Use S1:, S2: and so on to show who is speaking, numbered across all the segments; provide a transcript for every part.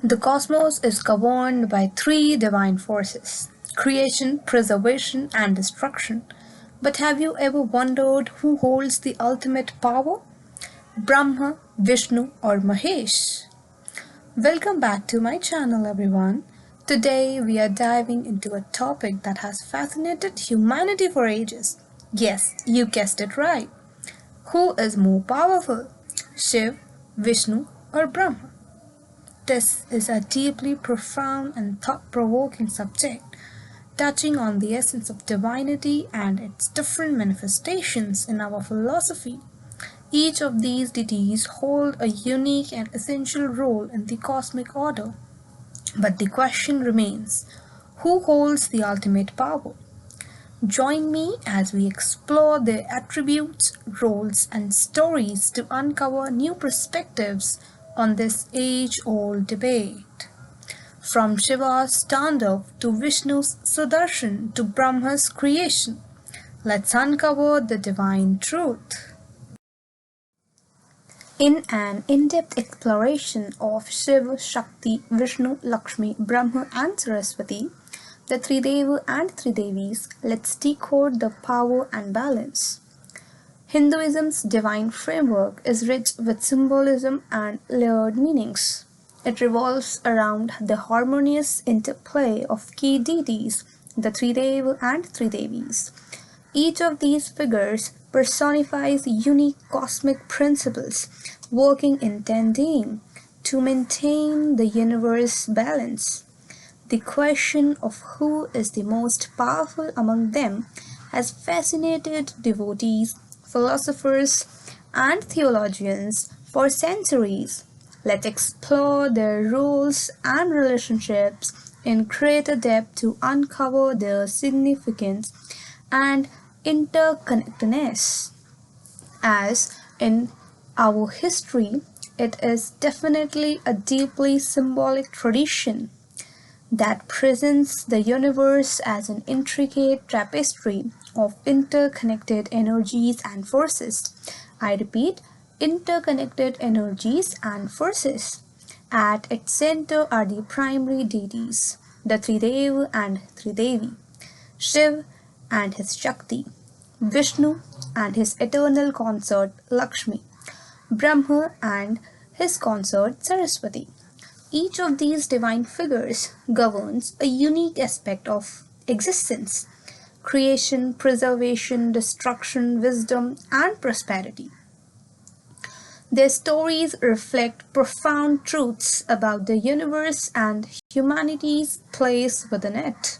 S1: The cosmos is governed by three divine forces: creation, preservation, and destruction. But have you ever wondered who holds the ultimate power? Brahma, Vishnu, or Mahesh? Welcome back to my channel, everyone. Today we are diving into a topic that has fascinated humanity for ages. Yes, you guessed it right. Who is more powerful? Shiv, Vishnu, or Brahma? This is a deeply profound and thought-provoking subject, touching on the essence of divinity and its different manifestations in our philosophy. Each of these deities hold a unique and essential role in the cosmic order. But the question remains, who holds the ultimate power? Join me as we explore their attributes, roles, and stories to uncover new perspectives on this age-old debate. From Shiva's Tandav to Vishnu's Sudarshan to Brahma's creation, let's uncover the divine truth. In an in-depth exploration of Shiva, Shakti, Vishnu, Lakshmi, Brahma, and Saraswati, the three Deva and three Devis, let's decode the power and balance. Hinduism's divine framework is rich with symbolism and layered meanings. It revolves around the harmonious interplay of key deities, the three Deva and three Devis. Each of these figures personifies unique cosmic principles working in tandem to maintain the universe's balance. The question of who is the most powerful among them has fascinated devotees, philosophers, and theologians for centuries. Let's explore their roles and relationships in greater depth to uncover their significance and interconnectedness. As in our history, it is definitely a deeply symbolic tradition that presents the universe as an intricate tapestry of interconnected energies and forces. I repeat, interconnected energies and forces. At its center are the primary deities, the three Deva and three Devi, Shiv and his Shakti, Vishnu and his eternal consort Lakshmi, Brahma and his consort Saraswati. Each of these divine figures governs a unique aspect of existence: creation, preservation, destruction, wisdom, and prosperity. Their stories reflect profound truths about the universe and humanity's place within it.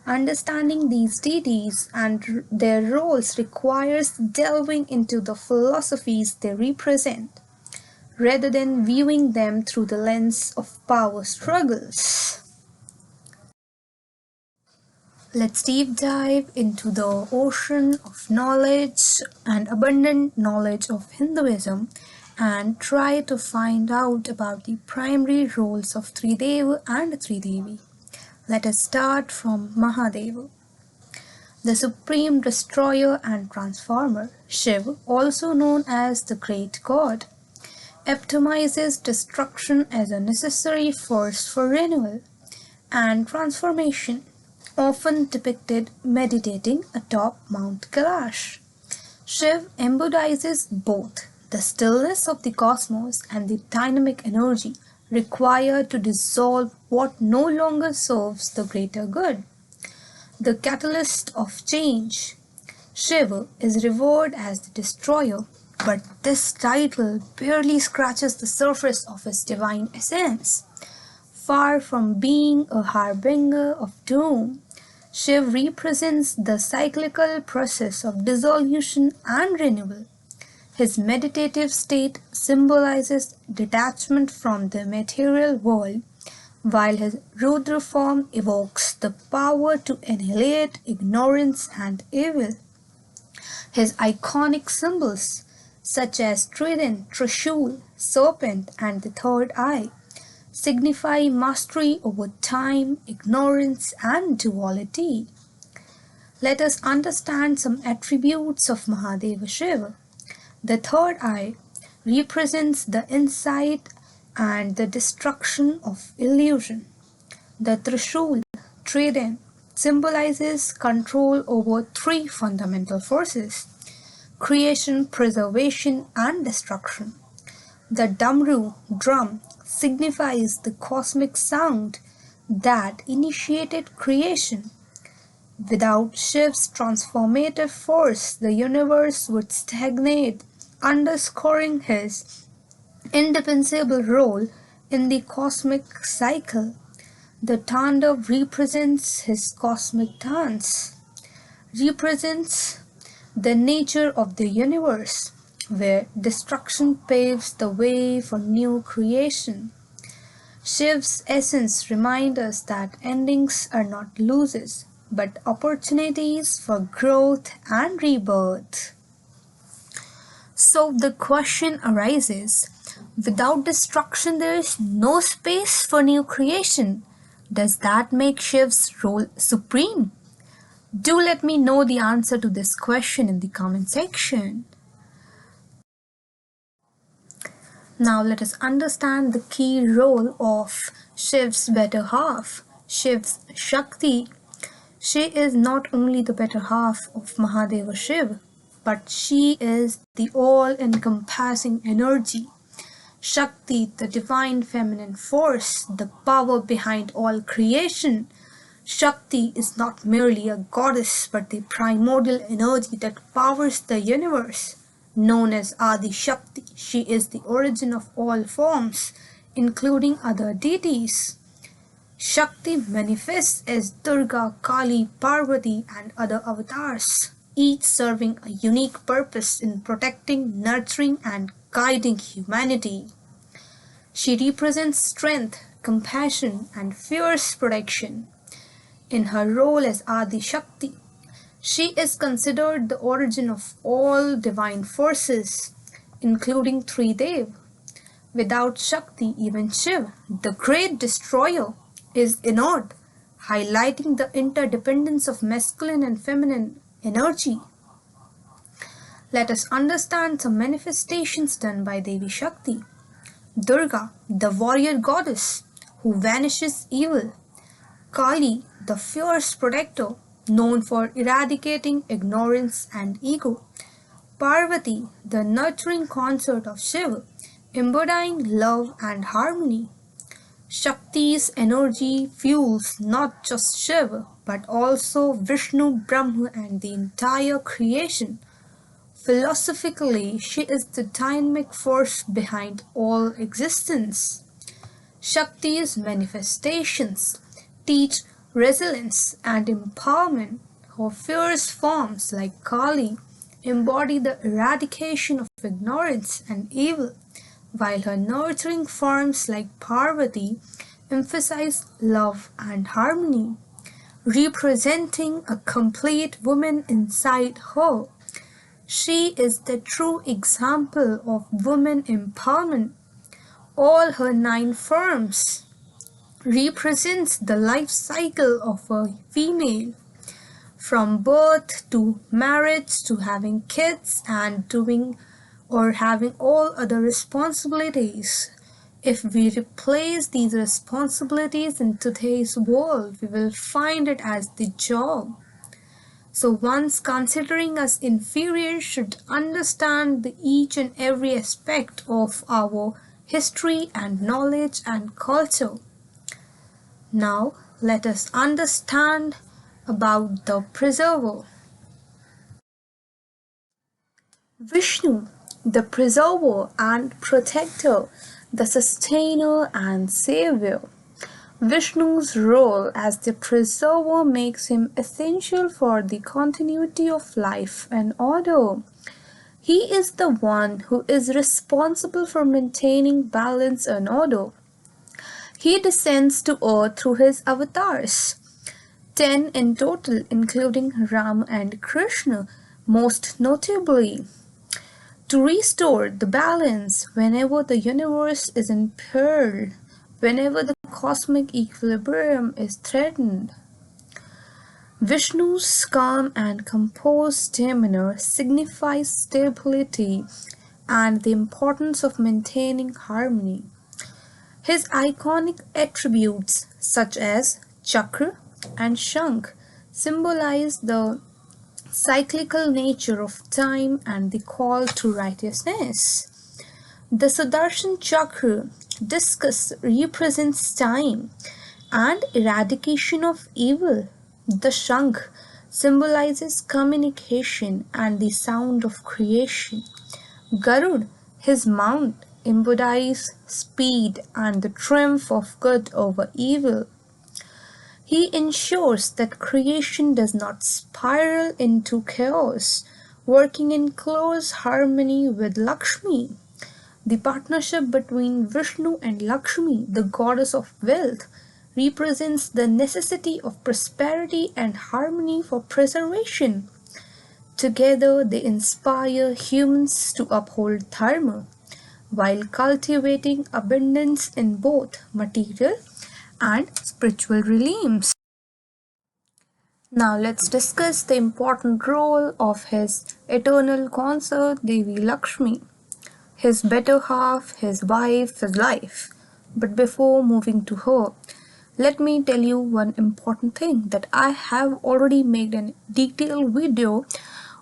S1: Understanding these deities and their roles requires delving into the philosophies they represent, rather than viewing them through the lens of power struggles. Let's deep dive into the ocean of knowledge and abundant knowledge of Hinduism and try to find out about the primary roles of three Deva and three Devi. Let us start from Mahadeva, the supreme destroyer and transformer. Shiv, also known as the great god, epitomizes destruction as a necessary force for renewal and transformation, often depicted meditating atop Mount Kailash. Shiv embodies both the stillness of the cosmos and the dynamic energy required to dissolve what no longer serves the greater good. The catalyst of change, Shiva is revered as the destroyer, but this title barely scratches the surface of his divine essence. Far from being a harbinger of doom, Shiv represents the cyclical process of dissolution and renewal. His meditative state symbolizes detachment from the material world, while his Rudra form evokes the power to annihilate ignorance and evil. His iconic symbols, such as trident, trishul, serpent, and the third eye, signify mastery over time, ignorance, and duality. Let us understand some attributes of Mahadeva Shiva. The third eye represents the insight and the destruction of illusion. The Trishul, trident, symbolizes control over three fundamental forces: creation, preservation, and destruction. The Damru, drum, signifies the cosmic sound that initiated creation. Without Shiv's transformative force, the universe would stagnate, underscoring his indispensable role in the cosmic cycle. The Tandav represents his cosmic dance, represents the nature of the universe, where destruction paves the way for new creation. Shiv's essence reminds us that endings are not losses, but opportunities for growth and rebirth. So the question arises, without destruction there is no space for new creation. Does that make Shiv's role supreme? Do let me know the answer to this question in the comment section. Now let us understand the key role of Shiv's better half, Shiv's Shakti. She is not only the better half of Mahadeva Shiv, but she is the all-encompassing energy. Shakti, the divine feminine force, the power behind all creation. Shakti is not merely a goddess, but the primordial energy that powers the universe. Known as Adi Shakti, she is the origin of all forms, including other deities. Shakti manifests as Durga, Kali, Parvati, and other avatars, each serving a unique purpose in protecting, nurturing, and guiding humanity. She represents strength, compassion, and fierce protection. In her role as Adi Shakti, she is considered the origin of all divine forces, including three Dev. Without Shakti, even Shiv, the great destroyer, is inert, highlighting the interdependence of masculine and feminine energy. Let us understand some manifestations done by Devi Shakti. Durga, the warrior goddess who vanishes evil. Kali, the fierce protector, known for eradicating ignorance and ego. Parvati, the nurturing consort of Shiva, embodying love and harmony. Shakti's energy fuels not just Shiva, but also Vishnu, Brahma, and the entire creation. Philosophically, she is the dynamic force behind all existence. Shakti's manifestations teach resilience and empowerment. Her fierce forms like Kali embody the eradication of ignorance and evil, while her nurturing forms like Parvati emphasize love and harmony, representing a complete woman inside her. She is the true example of woman empowerment. All her 9 forms represents the life cycle of a female, from birth to marriage to having kids and doing or having all other responsibilities. If we replace these responsibilities in today's world, we will find it as the job. So ones considering us inferior should understand the each and every aspect of our history and knowledge and culture. Now let us understand about the preserver. Vishnu, the preserver and protector, the sustainer and savior. Vishnu's role as the preserver makes him essential for the continuity of life and order. He is the one who is responsible for maintaining balance and order. He descends to earth through his avatars, 10 in total, including Ram and Krishna, most notably, to restore the balance whenever the universe is in peril, whenever the cosmic equilibrium is threatened. Vishnu's calm and composed demeanor signifies stability and the importance of maintaining harmony. His iconic attributes such as chakra and shankh symbolize the cyclical nature of time and the call to righteousness. The Sudarshan Chakra discus represents time and eradication of evil. The Shankh symbolizes communication and the sound of creation. Garud, his mount, embodies speed and the triumph of good over evil. He ensures that creation does not spiral into chaos, working in close harmony with Lakshmi. The partnership between Vishnu and Lakshmi, the goddess of wealth, represents the necessity of prosperity and harmony for preservation. Together, they inspire humans to uphold dharma while cultivating abundance in both material and spiritual realms. Now let's discuss the important role of his eternal consort Devi Lakshmi, his better half, his wife, his life. But before moving to her, let me tell you one important thing, that I have already made a detailed video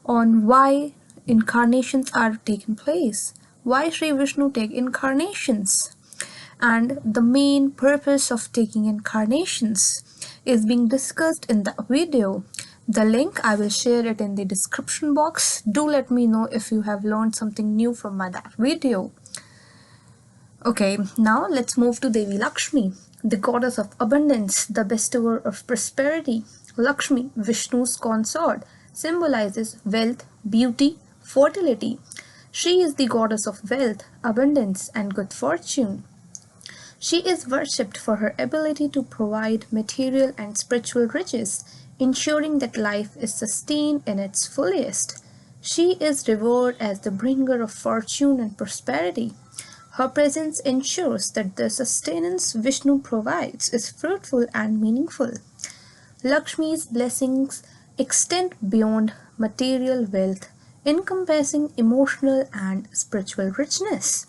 S1: on why incarnations are taking place, why Sri Vishnu take incarnations, and the main purpose of taking incarnations is being discussed in the video. The link, I will share it in the description box. Do let me know if you have learned something new from that video. Okay, now let's move to Devi Lakshmi, the goddess of abundance, the bestower of prosperity. Lakshmi, Vishnu's consort, symbolizes wealth, beauty, fertility. She is the goddess of wealth, abundance, and good fortune. She is worshipped for her ability to provide material and spiritual riches, ensuring that life is sustained in its fullest. She is revered as the bringer of fortune and prosperity. Her presence ensures that the sustenance Vishnu provides is fruitful and meaningful. Lakshmi's blessings extend beyond material wealth, encompassing emotional and spiritual richness.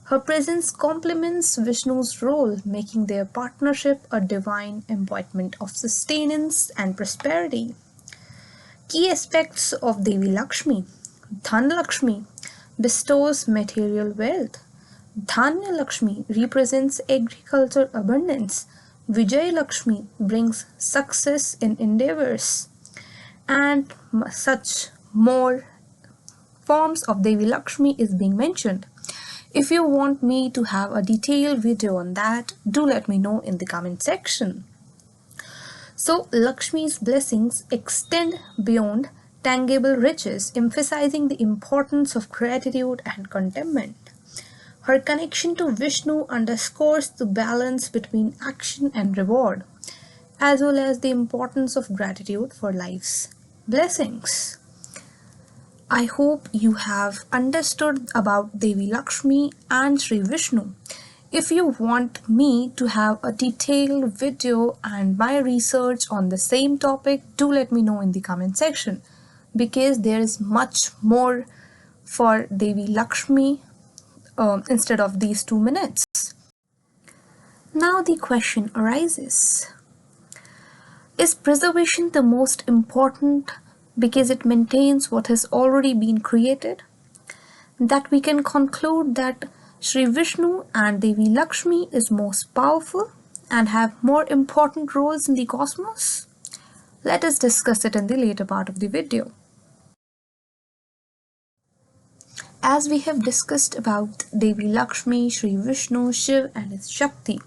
S1: Her presence complements Vishnu's role, making their partnership a divine embodiment of sustenance and prosperity. Key aspects of Devi Lakshmi. Dhan Lakshmi bestows material wealth. Dhanya Lakshmi represents agriculture abundance. Vijay Lakshmi brings success in endeavors. And such more forms of Devi Lakshmi is being mentioned. If you want me to have a detailed video on that, do let me know in the comment section. So, Lakshmi's blessings extend beyond tangible riches, emphasizing the importance of gratitude and contentment. Her connection to Vishnu underscores the balance between action and reward, as well as the importance of gratitude for life's blessings. I hope you have understood about Devi Lakshmi and Sri Vishnu. If you want me to have a detailed video and my research on the same topic, do let me know in the comment section, because there is much more for Devi Lakshmi instead of these 2 minutes. Now the question arises, is preservation the most important because it maintains what has already been created? That we can conclude that Sri Vishnu and Devi Lakshmi is most powerful and have more important roles in the cosmos? Let us discuss it in the later part of the video. As we have discussed about Devi Lakshmi, Sri Vishnu, Shiv and his Shakti,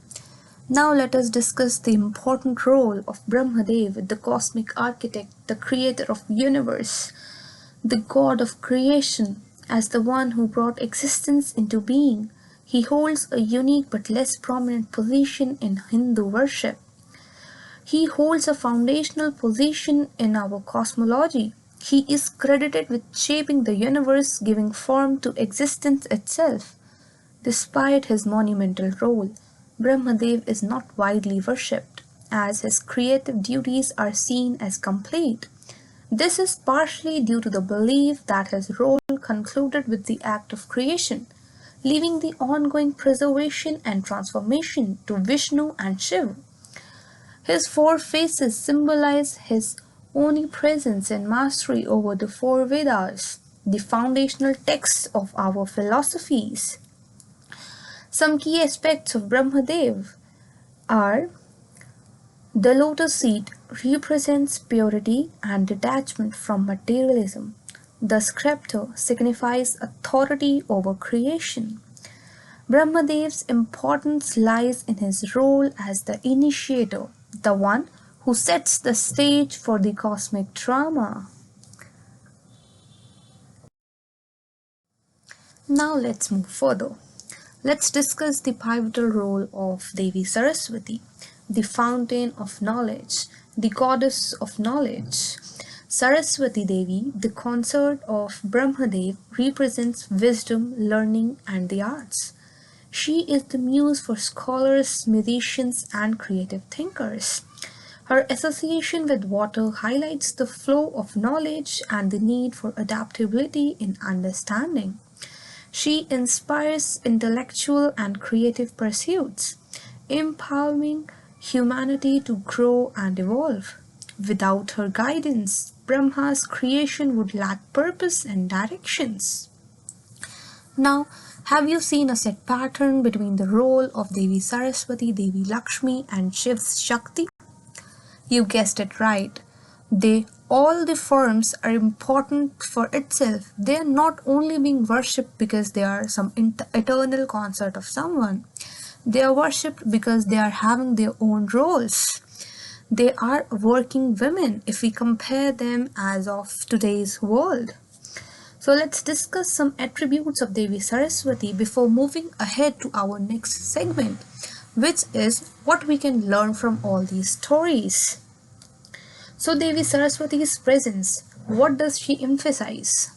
S1: now let us discuss the important role of Brahmadev, the cosmic architect, the creator of the universe, the god of creation. As the one who brought existence into being, he holds a unique but less prominent position in Hindu worship. He holds a foundational position in our cosmology. He is credited with shaping the universe, giving form to existence itself. Despite his monumental role, Brahmadev is not widely worshipped, as his creative duties are seen as complete. This is partially due to the belief that his role concluded with the act of creation. leaving the ongoing preservation and transformation to Vishnu and Shiv. His four faces symbolize his omnipresence and mastery over the four Vedas, the foundational texts of our philosophies. Some key aspects of Brahmadev are: the lotus seat represents purity and detachment from materialism. The scepter signifies authority over creation. Brahmadev's importance lies in his role as the initiator, the one who sets the stage for the cosmic drama. Now let's move further. Let's discuss the pivotal role of Devi Saraswati, the fountain of knowledge, the goddess of knowledge. Saraswati Devi, the consort of Brahmadev, represents wisdom, learning, and the arts. She is the muse for scholars, musicians, and creative thinkers. Her association with water highlights the flow of knowledge and the need for adaptability in understanding. She inspires intellectual and creative pursuits, empowering humanity to grow and evolve. Without her guidance, Brahma's creation would lack purpose and directions. Now, have you seen a set pattern between the role of Devi Saraswati, Devi Lakshmi, and Shiv's Shakti? You guessed it right. All the forms are important for itself. They are not only being worshipped because they are some eternal consort of someone. They are worshipped because they are having their own roles. They are working women if we compare them as of today's world. So let's discuss some attributes of Devi Saraswati before moving ahead to our next segment, which is what we can learn from all these stories. So Devi Saraswati's presence, what does she emphasize?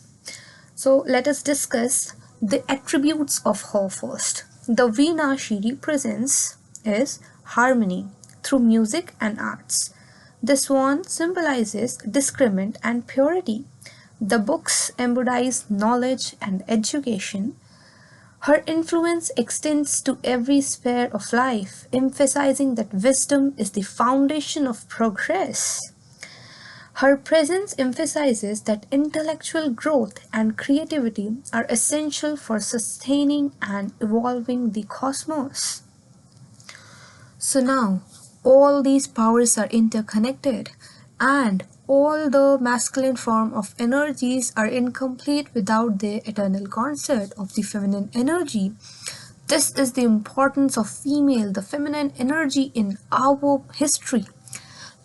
S1: So let us discuss the attributes of her first. The veena she represents is harmony through music and arts. The swan symbolizes discernment and purity. The books embodies knowledge and education. Her influence extends to every sphere of life, emphasizing that wisdom is the foundation of progress. Her presence emphasizes that intellectual growth and creativity are essential for sustaining and evolving the cosmos. So now, all these powers are interconnected, and all the masculine form of energies are incomplete without the eternal consort of the feminine energy. This is the importance of the feminine energy in our history.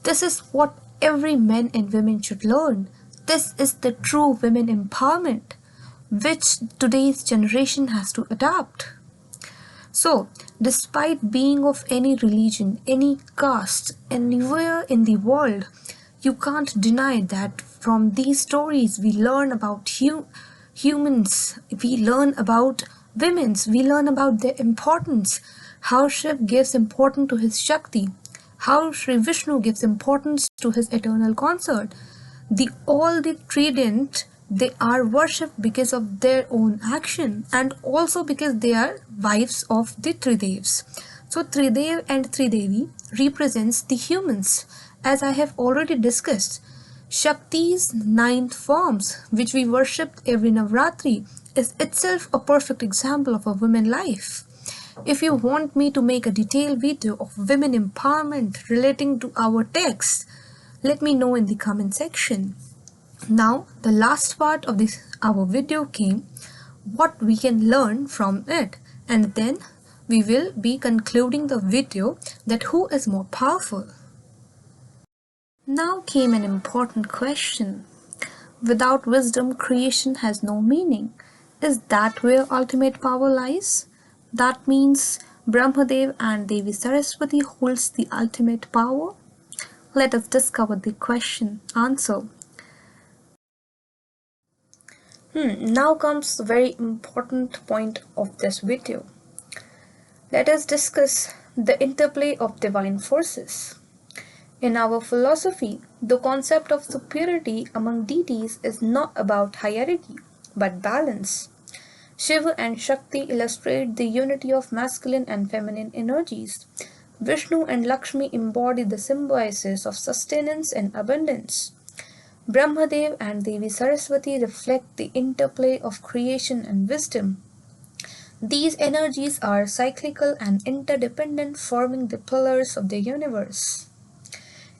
S1: This is what every man and women should learn. This is the true women empowerment, which today's generation has to adapt. So, despite being of any religion, any caste, anywhere in the world, you can't deny that from these stories we learn about humans, we learn about women's, we learn about their importance, how Shiv gives importance to his Shakti, how Sri Vishnu gives importance to his eternal consort. All the trident, they are worshipped because of their own action and also because they are wives of the Tridevs. So Tridev and Tridevi represents the humans. As I have already discussed, Shakti's 9 forms, which we worshipped every Navratri, is itself a perfect example of a woman life. If you want me to make a detailed video of women empowerment relating to our text, let me know in the comment section. Now, the last part of our video came, what we can learn from it, and then we will be concluding the video that who is more powerful. Now came an important question. Without wisdom, creation has no meaning. Is that where ultimate power lies? That means Brahmadev and Devi Saraswati holds the ultimate power? Let us discover the answer. Now comes the very important point of this video. Let us discuss the interplay of divine forces. In our philosophy, the concept of superiority among deities is not about hierarchy, but balance. Shiva and Shakti illustrate the unity of masculine and feminine energies. Vishnu and Lakshmi embody the symbiosis of sustenance and abundance. Brahmadev and Devi Saraswati reflect the interplay of creation and wisdom. These energies are cyclical and interdependent, forming the pillars of the universe.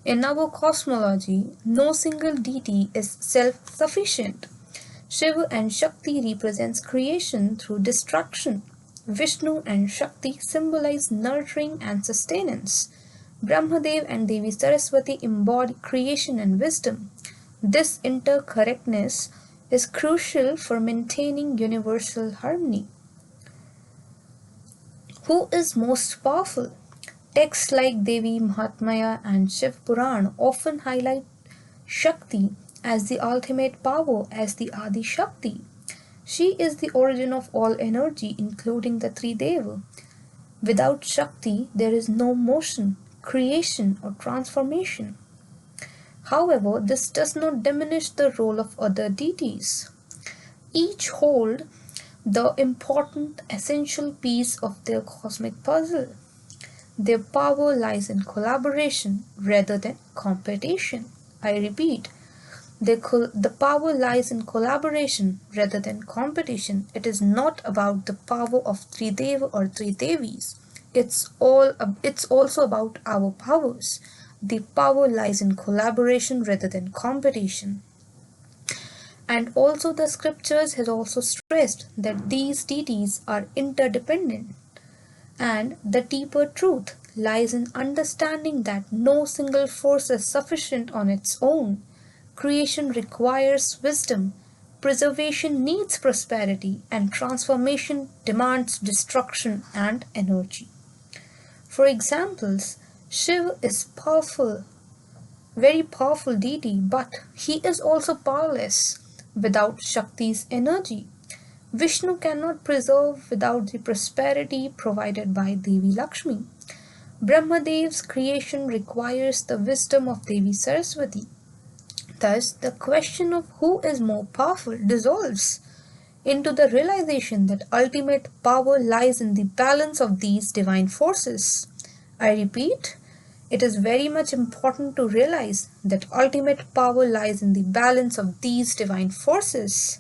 S1: In our cosmology, no single deity is self-sufficient. Shiva and Shakti represents creation through destruction. Vishnu and Shakti symbolize nurturing and sustenance. Brahmadev and Devi Saraswati embody creation and wisdom. This interconnectedness is crucial for maintaining universal harmony. Who is most powerful? Texts like Devi Mahatmya and Shiv Puran often highlight Shakti as the ultimate power, as the Adi Shakti. She is the origin of all energy, including the three Deva. Without Shakti, there is no motion, creation, or transformation. However, this does not diminish the role of other deities. Each hold the important essential piece of their cosmic puzzle. Their power lies in collaboration rather than competition. I repeat, the power lies in collaboration rather than competition. It is not about the power of three Deva or three Devis. It's also about our powers. The power lies in collaboration rather than competition. And also the scriptures has also stressed that these deities are interdependent. And the deeper truth lies in understanding that no single force is sufficient on its own. Creation requires wisdom, preservation needs prosperity, and transformation demands destruction and energy. For examples, Shiva is powerful, very powerful deity, but he is also powerless without Shakti's energy. Vishnu cannot preserve without the prosperity provided by Devi Lakshmi. Brahmadev's creation requires the wisdom of Devi Saraswati. Thus, the question of who is more powerful dissolves into the realization that ultimate power lies in the balance of these divine forces. I repeat, it is very much important to realize that ultimate power lies in the balance of these divine forces.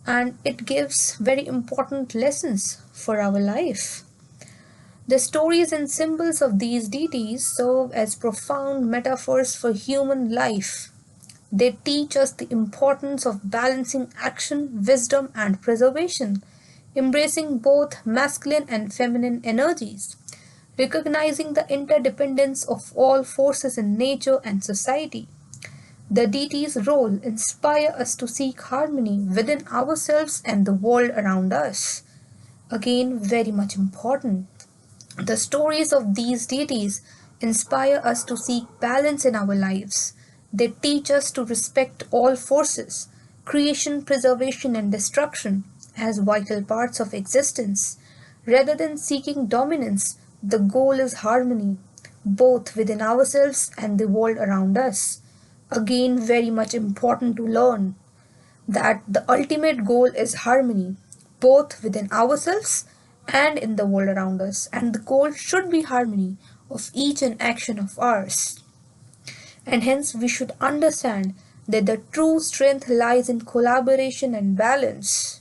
S1: And it gives very important lessons for our life. The stories and symbols of these deities serve as profound metaphors for human life. They teach us the importance of balancing action, wisdom, and preservation, embracing both masculine and feminine energies, recognizing the interdependence of all forces in nature and society. The deity's role inspires us to seek harmony within ourselves and the world around us. Again, very much important. The stories of these deities inspire us to seek balance in our lives. They teach us to respect all forces, creation, preservation, and destruction, as vital parts of existence. Rather than seeking dominance, the goal is harmony, both within ourselves and the world around us. Again, very much important to learn that the ultimate goal is harmony, both within ourselves and in the world around us. And the goal should be harmony of each and action of ours. And hence, we should understand that the true strength lies in collaboration and balance.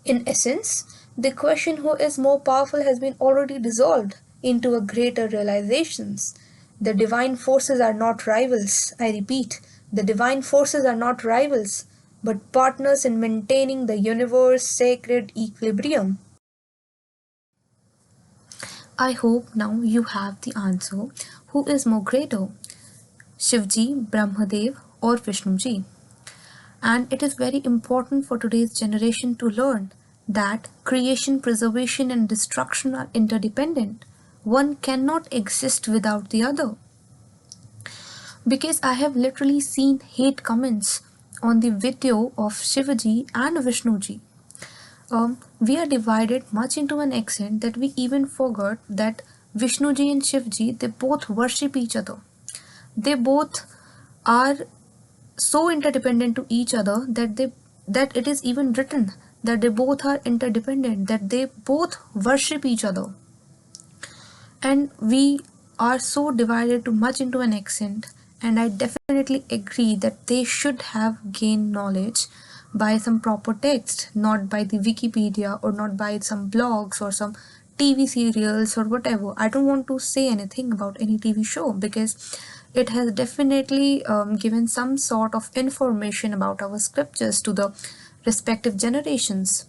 S1: In essence, the question who is more powerful has been already dissolved into a greater realizations. The divine forces are not rivals. I repeat, the divine forces are not rivals, but partners in maintaining the universe's sacred equilibrium. I hope now you have the answer. Who is more greater, Shivji, Brahmadev, or Vishnuji? And it is very important for today's generation to learn that creation, preservation, and destruction are interdependent. One cannot exist without the other. Because I have literally seen hate comments on the video of Shivaji and Vishnuji. We are divided much into an extent that we even forgot that Vishnuji and Shivji, they both worship each other. They both are so interdependent to each other that it is even written that they both are interdependent, that they both worship each other. And we are so divided too much into an extent, and I definitely agree that they should have gained knowledge by some proper text, not by the Wikipedia or not by some blogs or some TV serials or whatever. I don't want to say anything about any TV show because it has definitely given some sort of information about our scriptures to the respective generations.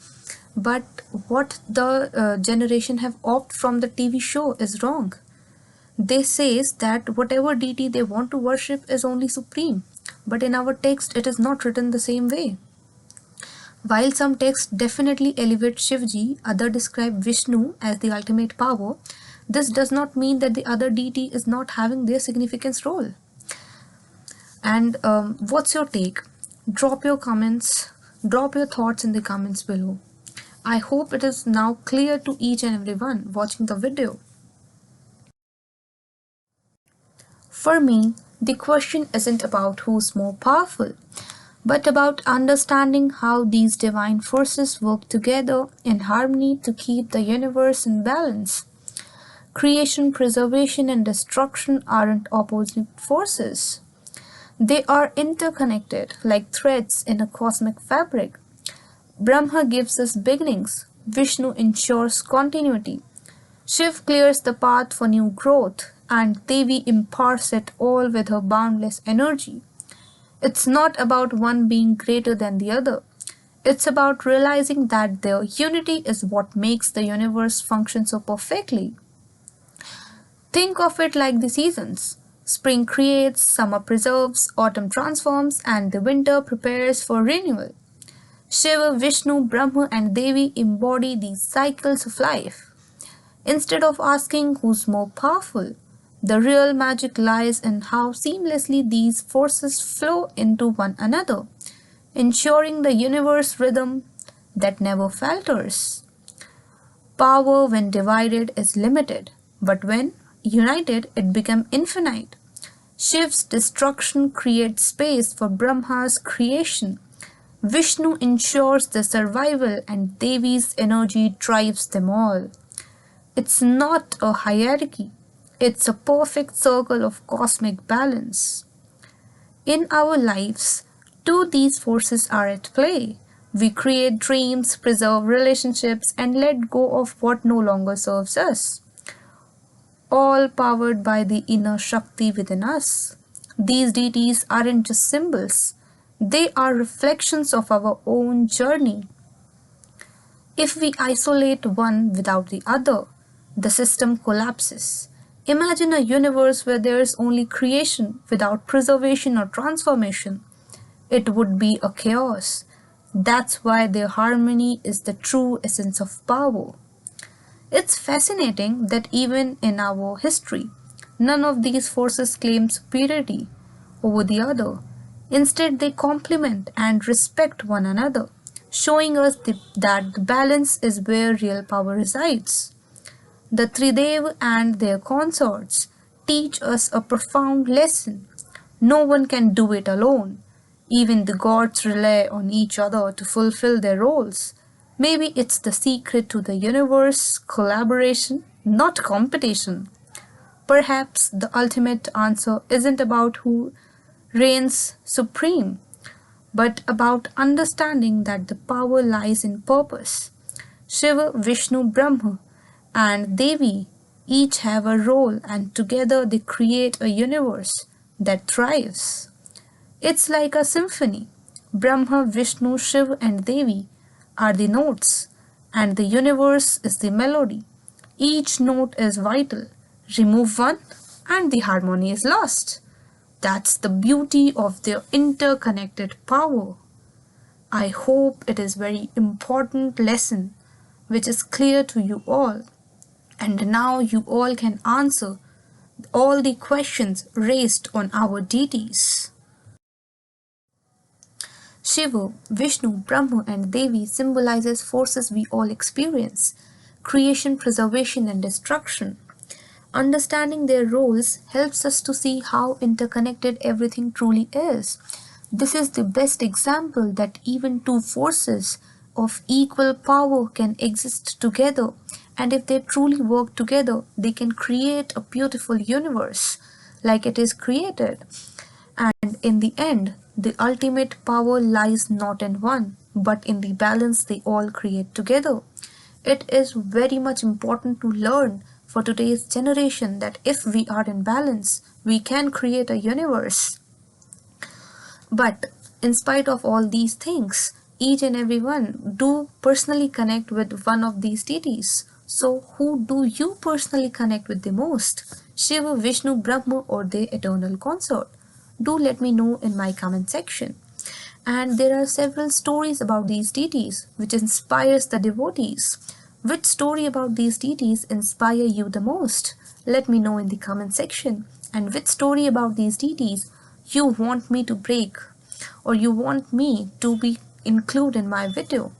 S1: But what the generation have opted from the TV show is wrong. They says that whatever deity they want to worship is only supreme, but in our text it is not written the same way. While some texts definitely elevate Shivji, others describe Vishnu as the ultimate power, this does not mean that the other deity is not having their significance role. And what's your take? Drop your comments, drop your thoughts in the comments below. I hope it is now clear to each and everyone watching the video. For me, the question isn't about who's more powerful, but about understanding how these divine forces work together in harmony to keep the universe in balance. Creation, preservation, and destruction aren't opposite forces. They are interconnected like threads in a cosmic fabric. Brahma gives us beginnings, Vishnu ensures continuity, Shiv clears the path for new growth, and Devi imparts it all with her boundless energy. It's not about one being greater than the other. It's about realizing that their unity is what makes the universe function so perfectly. Think of it like the seasons. Spring creates, summer preserves, autumn transforms, and the winter prepares for renewal. Shiva, Vishnu, Brahma, and Devi embody these cycles of life. Instead of asking who's more powerful, the real magic lies in how seamlessly these forces flow into one another, ensuring the universe rhythm that never falters. Power when divided is limited, but when united it becomes infinite. Shiv's destruction creates space for Brahma's creation. Vishnu ensures the survival and Devi's energy drives them all. It's not a hierarchy, it's a perfect circle of cosmic balance. In our lives, two these forces are at play. We create dreams, preserve relationships, and let go of what no longer serves us. All powered by the inner Shakti within us. These deities aren't just symbols, they are reflections of our own journey. If we isolate one without the other, the system collapses. Imagine a universe where there is only creation without preservation or transformation. It would be a chaos. That's why their harmony is the true essence of power. It's fascinating that even in our history, none of these forces claim superiority over the other. Instead, they complement and respect one another, showing us that the balance is where real power resides. The Tridev and their consorts teach us a profound lesson. No one can do it alone. Even the gods rely on each other to fulfill their roles. Maybe it's the secret to the universe, collaboration, not competition. Perhaps the ultimate answer isn't about who reigns supreme, but about understanding that the power lies in purpose. Shiva, Vishnu, Brahma, and Devi each have a role, and together they create a universe that thrives. It's like a symphony. Brahma, Vishnu, Shiva, and Devi are the notes, and the universe is the melody. Each note is vital. Remove one, and the harmony is lost. That's the beauty of their interconnected power. I hope it is very important lesson which is clear to you all. And now you all can answer all the questions raised on our deities. Shiva, Vishnu, Brahma, and Devi symbolizes forces we all experience: creation, preservation, and destruction. Understanding their roles helps us to see how interconnected everything truly is. This is the best example that even two forces of equal power can exist together, and if they truly work together, they can create a beautiful universe like it is created. And in the end, the ultimate power lies not in one, but in the balance they all create together. It is very much important to learn for today's generation that if we are in balance, we can create a universe. But in spite of all these things, each and every one do personally connect with one of these deities. So who do you personally connect with the most? Shiva, Vishnu, Brahma, or their eternal consort? Do let me know in my comment section. And there are several stories about these deities which inspires the devotees. Which story about these deities inspire you the most? Let me know in the comment section. And which story about these deities you want me to break or you want me to be include in my video?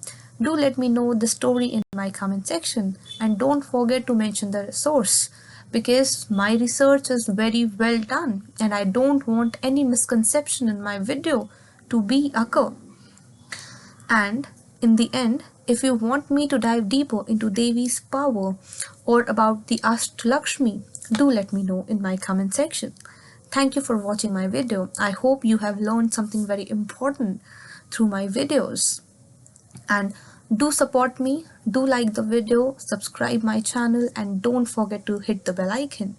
S1: Do let me know the story in my comment section, and don't forget to mention the source, because my research is very well done and I don't want any misconception in my video to be occur. And in the end, if you want me to dive deeper into Devi's power or about the Ashtalakshmi, do let me know in my comment section. Thank you for watching my video. I hope you have learned something very important through my videos. And do support me, do like the video, subscribe my channel, and don't forget to hit the bell icon.